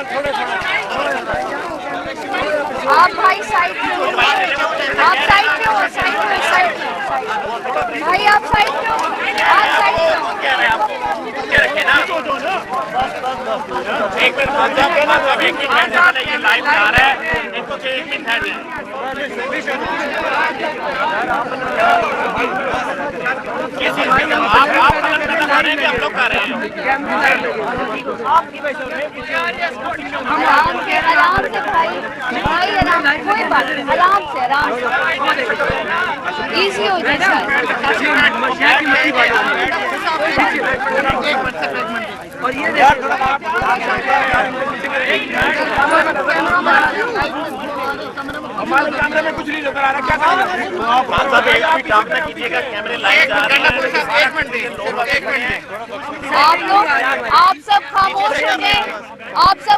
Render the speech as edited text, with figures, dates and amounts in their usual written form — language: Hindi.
आप भाई साइड पे हो, आप साइड पे हो, साइड पे, साइड भाई आप साइड पे हो, आप साइड पे हो। एक मिनट ये लाइव आ रहा है, इनको एक मिनट है। आप गलत कर रहे हैं कि हम लोग कर रहे हैं? आराम से भाई, भाई आराम, कोई बात नहीं, आराम से इजी हो जाए। और ये हमारे कैमरे में कुछ नहीं नजर आ रहा, क्या कीजिएगा, कैमरे लाइव जा रहे हैं। आप लोग, आप सब खामोश हो गए, आप सब